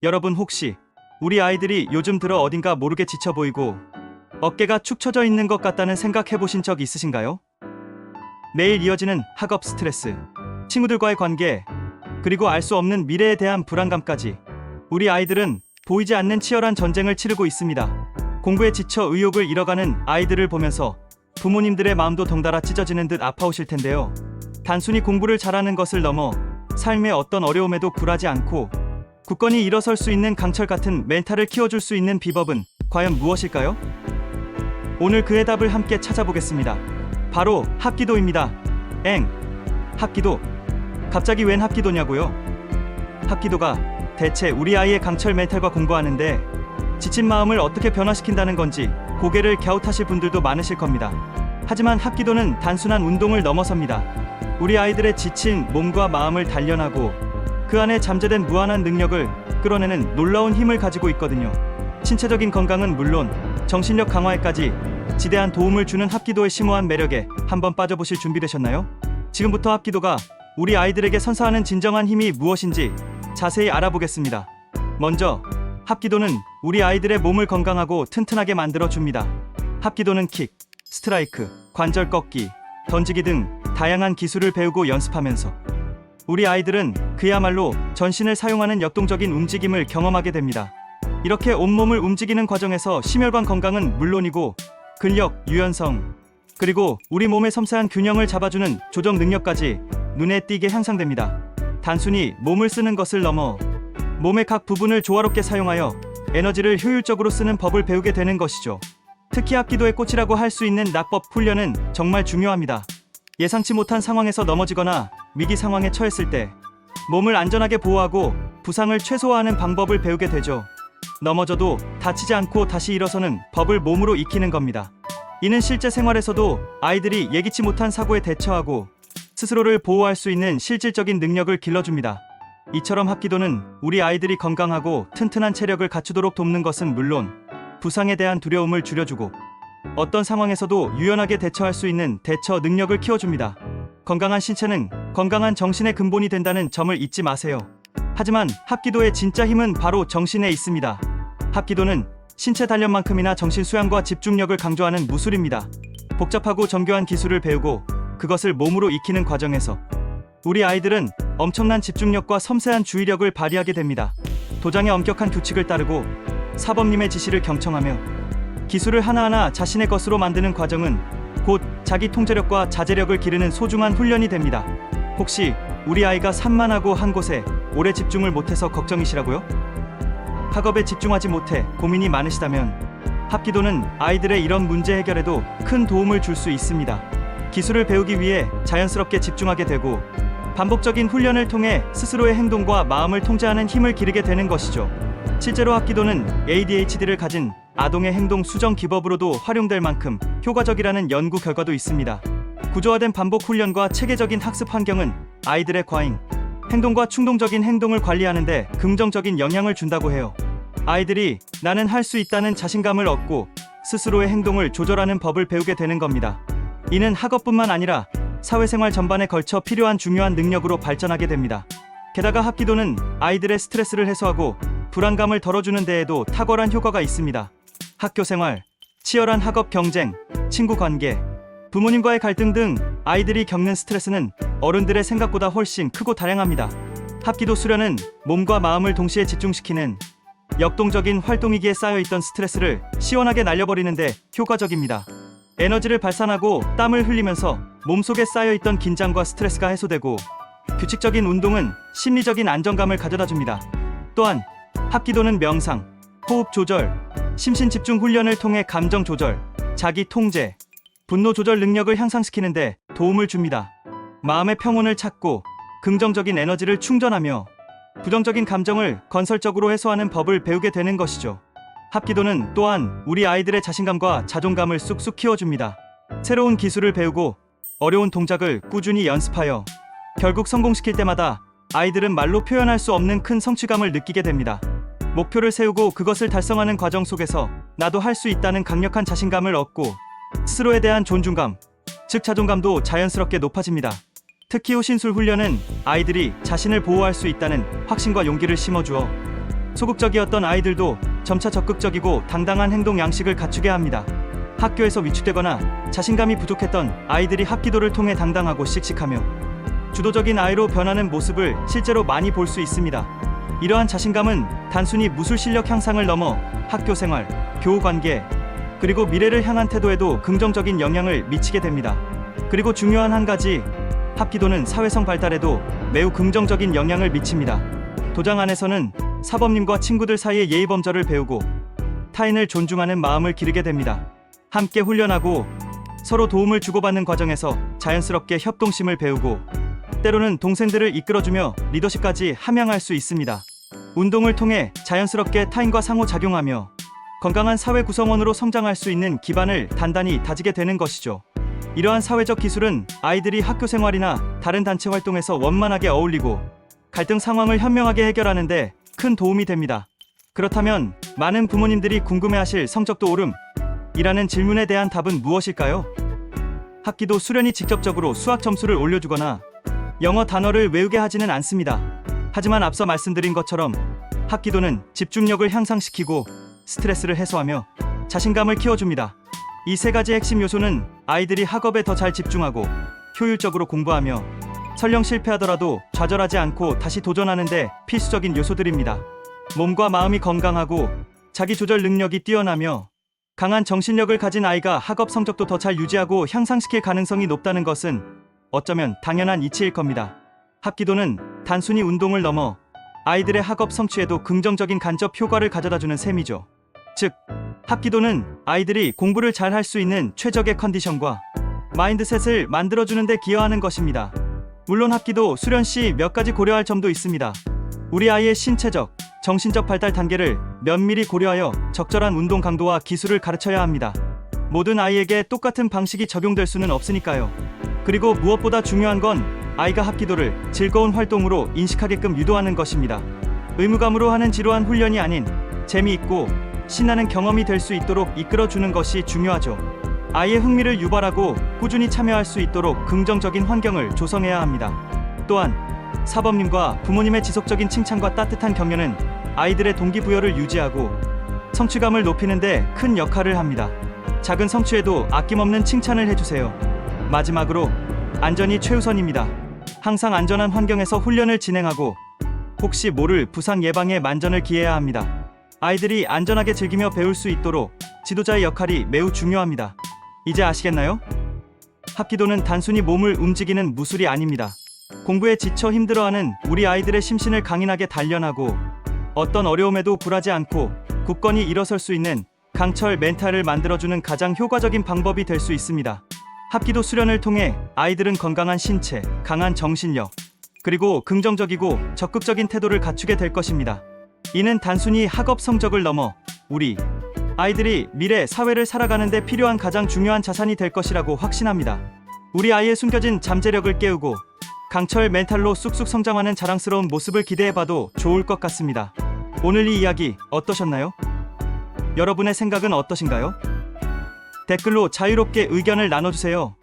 여러분 혹시 우리 아이들이 요즘 들어 어딘가 모르게 지쳐 보이고 어깨가 축 처져 있는 것 같다는 생각 해보신 적 있으신가요? 매일 이어지는 학업 스트레스, 친구들과의 관계, 그리고 알 수 없는 미래에 대한 불안감까지 우리 아이들은 보이지 않는 치열한 전쟁을 치르고 있습니다. 공부에 지쳐 의욕을 잃어가는 아이들을 보면서 부모님들의 마음도 덩달아 찢어지는 듯 아파오실 텐데요. 단순히 공부를 잘하는 것을 넘어 삶의 어떤 어려움에도 굴하지 않고 굳건히 일어설 수 있는 강철 같은 멘탈을 키워줄 수 있는 비법은 과연 무엇일까요? 오늘 그 해답을 함께 찾아보겠습니다. 바로 합기도입니다. 합기도? 갑자기 웬 합기도냐고요? 합기도가 대체 우리 아이의 강철 멘탈과 공부하는데 지친 마음을 어떻게 변화시킨다는 건지 고개를 갸웃하실 분들도 많으실 겁니다. 하지만 합기도는 단순한 운동을 넘어섭니다. 우리 아이들의 지친 몸과 마음을 단련하고 그 안에 잠재된 무한한 능력을 끌어내는 놀라운 힘을 가지고 있거든요. 신체적인 건강은 물론 정신력 강화에까지 지대한 도움을 주는 합기도의 심오한 매력에 한번 빠져보실 준비되셨나요? 지금부터 합기도가 우리 아이들에게 선사하는 진정한 힘이 무엇인지 자세히 알아보겠습니다. 먼저 합기도는 우리 아이들의 몸을 건강하고 튼튼하게 만들어줍니다. 합기도는 킥, 스트라이크, 관절 꺾기, 던지기 등 다양한 기술을 배우고 연습하면서 우리 아이들은 그야말로 전신을 사용하는 역동적인 움직임을 경험하게 됩니다. 이렇게 온몸을 움직이는 과정에서 심혈관 건강은 물론이고 근력, 유연성, 그리고 우리 몸의 섬세한 균형을 잡아주는 조정 능력까지 눈에 띄게 향상됩니다. 단순히 몸을 쓰는 것을 넘어 몸의 각 부분을 조화롭게 사용하여 에너지를 효율적으로 쓰는 법을 배우게 되는 것이죠. 특히 합기도의 꽃이라고 할 수 있는 낙법 훈련은 정말 중요합니다. 예상치 못한 상황에서 넘어지거나 위기 상황에 처했을 때 몸을 안전하게 보호하고 부상을 최소화하는 방법을 배우게 되죠. 넘어져도 다치지 않고 다시 일어서는 법을 몸으로 익히는 겁니다. 이는 실제 생활에서도 아이들이 예기치 못한 사고에 대처하고 스스로를 보호할 수 있는 실질적인 능력을 길러줍니다. 이처럼 합기도는 우리 아이들이 건강하고 튼튼한 체력을 갖추도록 돕는 것은 물론 부상에 대한 두려움을 줄여주고 어떤 상황에서도 유연하게 대처할 수 있는 대처 능력을 키워줍니다. 건강한 신체는 건강한 정신의 근본이 된다는 점을 잊지 마세요. 하지만 합기도의 진짜 힘은 바로 정신에 있습니다. 합기도는 신체 단련만큼이나 정신 수양과 집중력을 강조하는 무술입니다. 복잡하고 정교한 기술을 배우고 그것을 몸으로 익히는 과정에서 우리 아이들은 엄청난 집중력과 섬세한 주의력을 발휘하게 됩니다. 도장의 엄격한 규칙을 따르고 사범님의 지시를 경청하며 기술을 하나하나 자신의 것으로 만드는 과정은 곧 자기 통제력과 자제력을 기르는 소중한 훈련이 됩니다. 혹시 우리 아이가 산만하고 한 곳에 오래 집중을 못해서 걱정이시라고요? 학업에 집중하지 못해 고민이 많으시다면 합기도는 아이들의 이런 문제 해결에도 큰 도움을 줄 수 있습니다. 기술을 배우기 위해 자연스럽게 집중하게 되고 반복적인 훈련을 통해 스스로의 행동과 마음을 통제하는 힘을 기르게 되는 것이죠. 실제로 합기도는 ADHD를 가진 아동의 행동 수정 기법으로도 활용될 만큼 효과적이라는 연구 결과도 있습니다. 구조화된 반복 훈련과 체계적인 학습 환경은 아이들의 과잉, 행동과 충동적인 행동을 관리하는 데 긍정적인 영향을 준다고 해요. 아이들이 나는 할 수 있다는 자신감을 얻고 스스로의 행동을 조절하는 법을 배우게 되는 겁니다. 이는 학업뿐만 아니라 사회생활 전반에 걸쳐 필요한 중요한 능력으로 발전하게 됩니다. 게다가 합기도는 아이들의 스트레스를 해소하고 불안감을 덜어주는 데에도 탁월한 효과가 있습니다. 학교 생활, 치열한 학업 경쟁, 친구 관계, 부모님과의 갈등 등 아이들이 겪는 스트레스는 어른들의 생각보다 훨씬 크고 다양합니다. 합기도 수련은 몸과 마음을 동시에 집중시키는 역동적인 활동이기에 쌓여있던 스트레스를 시원하게 날려버리는데 효과적입니다. 에너지를 발산하고 땀을 흘리면서 몸속에 쌓여있던 긴장과 스트레스가 해소되고 규칙적인 운동은 심리적인 안정감을 가져다줍니다. 또한 합기도는 명상, 호흡 조절, 심신 집중 훈련을 통해 감정 조절, 자기 통제, 분노 조절 능력을 향상시키는 데 도움을 줍니다. 마음의 평온을 찾고 긍정적인 에너지를 충전하며 부정적인 감정을 건설적으로 해소하는 법을 배우게 되는 것이죠. 합기도는 또한 우리 아이들의 자신감과 자존감을 쑥쑥 키워줍니다. 새로운 기술을 배우고 어려운 동작을 꾸준히 연습하여 결국 성공시킬 때마다 아이들은 말로 표현할 수 없는 큰 성취감을 느끼게 됩니다. 목표를 세우고 그것을 달성하는 과정 속에서 나도 할 수 있다는 강력한 자신감을 얻고 스스로에 대한 존중감, 즉 자존감도 자연스럽게 높아집니다. 특히 호신술 훈련은 아이들이 자신을 보호할 수 있다는 확신과 용기를 심어주어 소극적이었던 아이들도 점차 적극적이고 당당한 행동 양식을 갖추게 합니다. 학교에서 위축되거나 자신감이 부족했던 아이들이 합기도를 통해 당당하고 씩씩하며 주도적인 아이로 변하는 모습을 실제로 많이 볼 수 있습니다. 이러한 자신감은 단순히 무술 실력 향상을 넘어 학교 생활, 교우 관계, 그리고 미래를 향한 태도에도 긍정적인 영향을 미치게 됩니다. 그리고 중요한 한 가지, 합기도는 사회성 발달에도 매우 긍정적인 영향을 미칩니다. 도장 안에서는 사범님과 친구들 사이의 예의범절을 배우고 타인을 존중하는 마음을 기르게 됩니다. 함께 훈련하고 서로 도움을 주고받는 과정에서 자연스럽게 협동심을 배우고 때로는 동생들을 이끌어주며 리더십까지 함양할 수 있습니다. 운동을 통해 자연스럽게 타인과 상호작용하며 건강한 사회 구성원으로 성장할 수 있는 기반을 단단히 다지게 되는 것이죠. 이러한 사회적 기술은 아이들이 학교 생활이나 다른 단체 활동에서 원만하게 어울리고 갈등 상황을 현명하게 해결하는 데 큰 도움이 됩니다. 그렇다면 많은 부모님들이 궁금해하실 성적도 오름이라는 질문에 대한 답은 무엇일까요? 합기도 수련이 직접적으로 수학 점수를 올려주거나 영어 단어를 외우게 하지는 않습니다. 하지만 앞서 말씀드린 것처럼 합기도는 집중력을 향상시키고 스트레스를 해소하며 자신감을 키워줍니다. 이 세 가지 핵심 요소는 아이들이 학업에 더 잘 집중하고 효율적으로 공부하며 설령 실패하더라도 좌절하지 않고 다시 도전하는 데 필수적인 요소들입니다. 몸과 마음이 건강하고 자기 조절 능력이 뛰어나며 강한 정신력을 가진 아이가 학업 성적도 더 잘 유지하고 향상시킬 가능성이 높다는 것은 어쩌면 당연한 이치일 겁니다. 합기도는 단순히 운동을 넘어 아이들의 학업 성취에도 긍정적인 간접 효과를 가져다주는 셈이죠. 즉, 합기도는 아이들이 공부를 잘 할 수 있는 최적의 컨디션과 마인드셋을 만들어주는 데 기여하는 것입니다. 물론 합기도 수련 시 몇 가지 고려할 점도 있습니다. 우리 아이의 신체적, 정신적 발달 단계를 면밀히 고려하여 적절한 운동 강도와 기술을 가르쳐야 합니다. 모든 아이에게 똑같은 방식이 적용될 수는 없으니까요. 그리고 무엇보다 중요한 건 아이가 합기도를 즐거운 활동으로 인식하게끔 유도하는 것입니다. 의무감으로 하는 지루한 훈련이 아닌 재미있고 신나는 경험이 될 수 있도록 이끌어주는 것이 중요하죠. 아이의 흥미를 유발하고 꾸준히 참여할 수 있도록 긍정적인 환경을 조성해야 합니다. 또한 사범님과 부모님의 지속적인 칭찬과 따뜻한 격려는 아이들의 동기부여를 유지하고 성취감을 높이는 데 큰 역할을 합니다. 작은 성취에도 아낌없는 칭찬을 해주세요. 마지막으로 안전이 최우선입니다. 항상 안전한 환경에서 훈련을 진행하고 혹시 모를 부상 예방에 만전을 기해야 합니다. 아이들이 안전하게 즐기며 배울 수 있도록 지도자의 역할이 매우 중요합니다. 이제 아시겠나요? 합기도는 단순히 몸을 움직이는 무술이 아닙니다. 공부에 지쳐 힘들어하는 우리 아이들의 심신을 강인하게 단련하고 어떤 어려움에도 굴하지 않고 굳건히 일어설 수 있는 강철 멘탈을 만들어주는 가장 효과적인 방법이 될 수 있습니다. 합기도 수련을 통해 아이들은 건강한 신체, 강한 정신력, 그리고 긍정적이고 적극적인 태도를 갖추게 될 것입니다. 이는 단순히 학업 성적을 넘어 우리 아이들이 미래 사회를 살아가는 데 필요한 가장 중요한 자산이 될 것이라고 확신합니다. 우리 아이의 숨겨진 잠재력을 깨우고 강철 멘탈로 쑥쑥 성장하는 자랑스러운 모습을 기대해봐도 좋을 것 같습니다. 오늘 이 이야기 어떠셨나요? 여러분의 생각은 어떠신가요? 댓글로 자유롭게 의견을 나눠주세요.